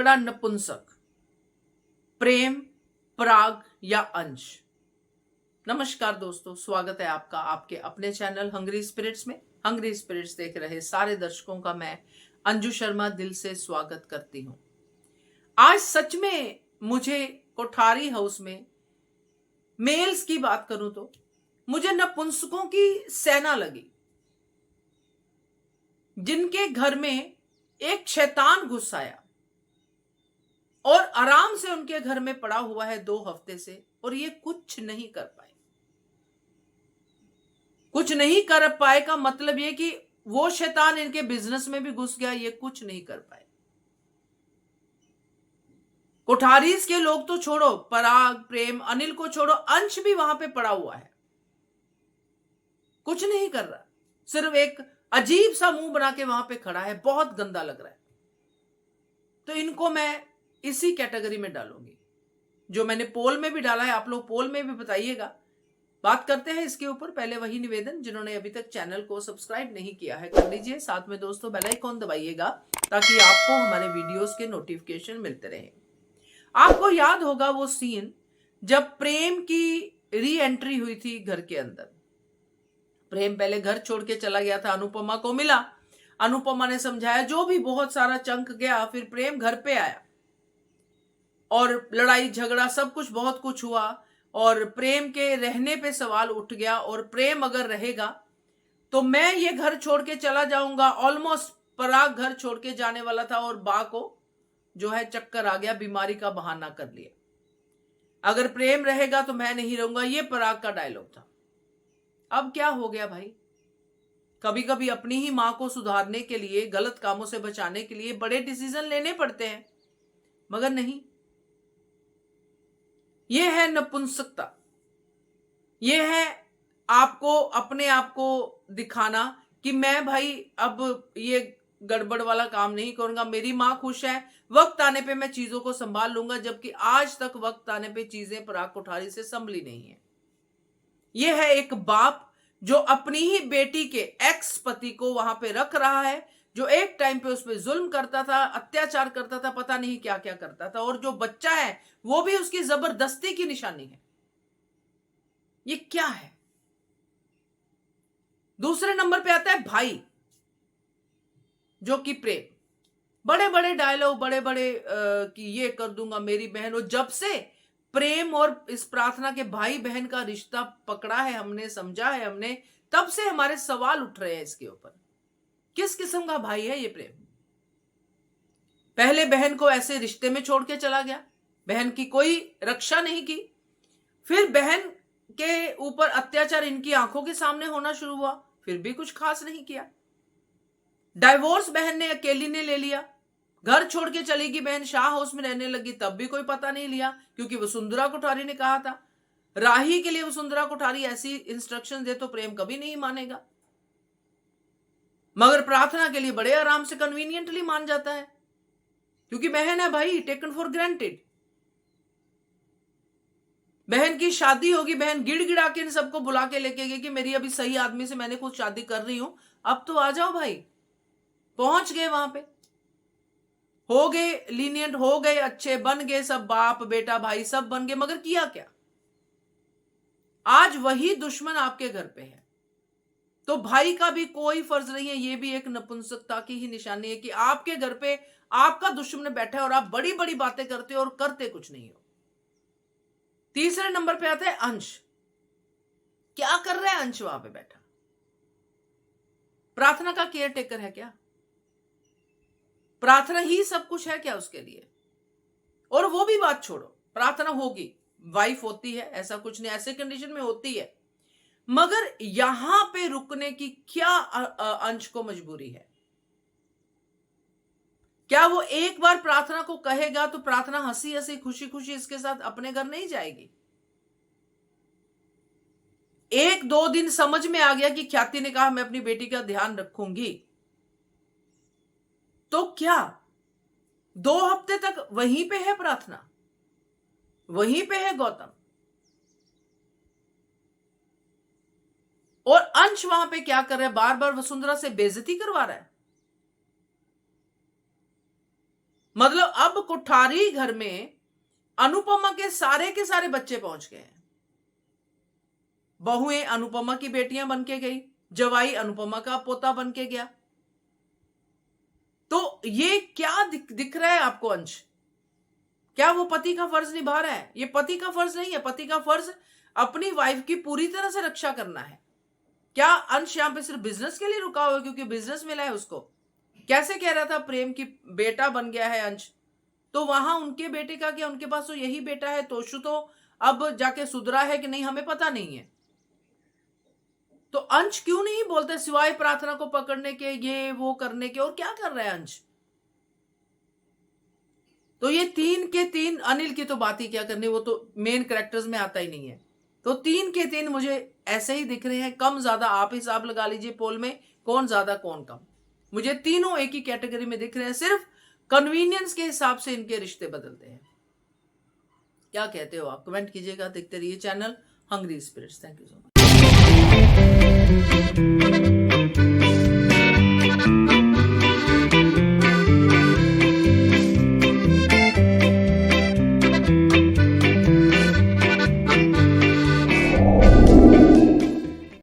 तगड़ा नपुंसक, प्रेम, पराग या अंश। नमस्कार दोस्तों, स्वागत है आपका आपके अपने चैनल हंग्री स्पिरिट्स में। हंग्री स्पिरिट्स देख रहे सारे दर्शकों का मैं अंजू शर्मा दिल से स्वागत करती हूं। आज सच में मुझे कोठारी हाउस में मेल्स की बात करूं तो मुझे नपुंसकों की सेना लगी, जिनके घर में एक शैतान घुस आया और आराम से उनके घर में पड़ा हुआ है 2 हफ्ते से, और ये कुछ नहीं कर पाए। कुछ नहीं कर पाए का मतलब ये कि वो शैतान इनके बिजनेस में भी घुस गया, ये कुछ नहीं कर पाए। कोठारीज के लोग तो छोड़ो, पराग, प्रेम, अनिल को छोड़ो, अंश भी वहां पे पड़ा हुआ है, कुछ नहीं कर रहा, सिर्फ एक अजीब सा मुंह बना के वहां पे खड़ा है, बहुत गंदा लग रहा है। तो इनको मैं इसी कैटेगरी में डालूंगी, जो मैंने पोल में भी डाला है। आप लोग पोल में भी बताइएगा। बात करते हैं इसके ऊपर। पहले वही निवेदन, जिन्होंने अभी तक चैनल को सब्सक्राइब नहीं किया है कर लीजिए, साथ में दोस्तों बेल आइकॉन दबाइएगा ताकि आपको हमारे वीडियोस के नोटिफिकेशन मिलते रहे। आपको याद होगा वो सीन जब प्रेम की री एंट्री हुई थी घर के अंदर। प्रेम पहले घर छोड़ के चला गया था, अनुपमा को मिला, अनुपमा ने समझाया, जो भी बहुत सारा चंक गया। फिर प्रेम घर पे आया और लड़ाई झगड़ा सब कुछ बहुत कुछ हुआ, और प्रेम के रहने पे सवाल उठ गया। और प्रेम अगर रहेगा तो मैं ये घर छोड़ के चला जाऊंगा। ऑलमोस्ट पराग घर छोड़ के जाने वाला था और बा को जो है चक्कर आ गया, बीमारी का बहाना कर लिया। अगर प्रेम रहेगा तो मैं नहीं रहूंगा, ये पराग का डायलॉग था। अब क्या हो गया भाई, कभी कभी अपनी ही मां को सुधारने के लिए, गलत कामों से बचाने के लिए बड़े डिसीजन लेने पड़ते हैं, मगर नहीं। यह है नपुंसकता, यह है आपको अपने आप को दिखाना कि मैं भाई अब ये गड़बड़ वाला काम नहीं करूंगा, मेरी मां खुश है, वक्त आने पे मैं चीजों को संभाल लूंगा। जबकि आज तक वक्त आने पे चीजें पराग कोठारी से संभली नहीं है। यह है एक बाप जो अपनी ही बेटी के एक्स पति को वहां पे रख रहा है, जो एक टाइम पे उस पर जुल्म करता था, अत्याचार करता था, पता नहीं क्या क्या करता था, और जो बच्चा है वो भी उसकी जबरदस्ती की निशानी है। ये क्या है? दूसरे नंबर पे आता है भाई, जो कि प्रेम। बड़े बड़े डायलॉग, बड़े बड़े कि ये कर दूंगा मेरी बहन। और जब से प्रेम और इस प्रार्थना के भाई बहन का रिश्ता पकड़ा है, हमने समझा है, हमने तब से हमारे सवाल उठ रहे हैं इसके ऊपर। किस किस्म का भाई है ये प्रेम? पहले बहन को ऐसे रिश्ते में छोड़ के चला गया, बहन की कोई रक्षा नहीं की। फिर बहन के ऊपर अत्याचार इनकी आंखों के सामने होना शुरू हुआ, फिर भी कुछ खास नहीं किया। डाइवोर्स बहन ने अकेली ने ले लिया, घर छोड़ के चलेगी बहन, शाह हाउस में रहने लगी, तब भी कोई पता नहीं लिया, क्योंकि वसुंधरा कोठारी ने कहा था। राही के लिए वसुंधरा कोठारी ऐसी इंस्ट्रक्शन दे तो प्रेम कभी नहीं मानेगा, मगर प्रार्थना के लिए बड़े आराम से कन्वीनियंटली मान जाता है, क्योंकि बहन है भाई, टेकन फॉर ग्रांटेड। बहन की शादी होगी, बहन गिड़गिड़ा के इन सबको बुला के लेके गई कि मेरी अभी सही आदमी से मैंने खुद शादी कर रही हूं, अब तो आ जाओ भाई। पहुंच गए वहां पे, हो गए लीनियंट, हो गए अच्छे, बन गए सब, बाप बेटा भाई सब बन गए, मगर किया क्या? आज वही दुश्मन आपके घर पे है। तो भाई का भी कोई फर्ज नहीं है, ये भी एक नपुंसकता की ही निशानी है कि आपके घर पे आपका दुश्मन बैठा है और आप बड़ी बड़ी बातें करते हो और करते कुछ नहीं हो। तीसरे नंबर पे आता है अंश। क्या कर रहा है अंश वहां पे बैठा? प्रार्थना का केयर टेकर है क्या? प्रार्थना ही सब कुछ है क्या उसके लिए? और वो भी बात छोड़ो, प्रार्थना होगी, वाइफ होती है, ऐसा कुछ नहीं, ऐसे कंडीशन में होती है, मगर यहां पे रुकने की क्या अंश को मजबूरी है? क्या वो एक बार प्रार्थना को कहेगा तो प्रार्थना हंसी हंसी खुशी खुशी इसके साथ अपने घर नहीं जाएगी? 1-2 दिन समझ में आ गया कि ख्याति ने कहा मैं अपनी बेटी का ध्यान रखूंगी, तो क्या 2 हफ्ते तक वहीं पे है प्रार्थना, वहीं पे है गौतम, और अंश वहां पे क्या कर रहा है? बार बार वसुंधरा से बेइज्जती करवा रहा है। मतलब अब कोठारी घर में अनुपमा के सारे बच्चे पहुंच गए हैं। बहुएं अनुपमा की बेटियां बन के गई, जवाई अनुपमा का पोता बन के गया। तो ये क्या दिख रहा है आपको अंश? क्या वो पति का फर्ज निभा रहा है? ये पति का फर्ज नहीं है। पति का फर्ज अपनी वाइफ की पूरी तरह से रक्षा करना है। क्या अंश यहां पे सिर्फ बिजनेस के लिए रुका हुआ है क्योंकि बिजनेस मिला है उसको? कैसे कह रहा था प्रेम की बेटा बन गया है अंश, तो वहां उनके बेटे का क्या, उनके पास तो यही बेटा है। तोशु तो अब जाके सुधरा है कि नहीं हमें पता नहीं है। तो अंश क्यों नहीं बोलते सिवाय प्रार्थना को पकड़ने के, ये वो करने के? और क्या कर रहा है अंश? तो ये 3 के 3, अनिल की तो बात ही क्या करनी, वो तो मेन कैरेक्टर्स में आता ही नहीं है। तो 3 के 3 मुझे ऐसे ही दिख रहे हैं। कम ज्यादा आप हिसाब लगा लीजिए पोल में, कौन ज्यादा कौन कम। मुझे तीनों एक ही कैटेगरी में दिख रहे हैं, सिर्फ कन्वीनियंस के हिसाब से इनके रिश्ते बदलते हैं। क्या कहते हो आप? कमेंट कीजिएगा। देखते रहिए channel hungry spirits. Thank you so much.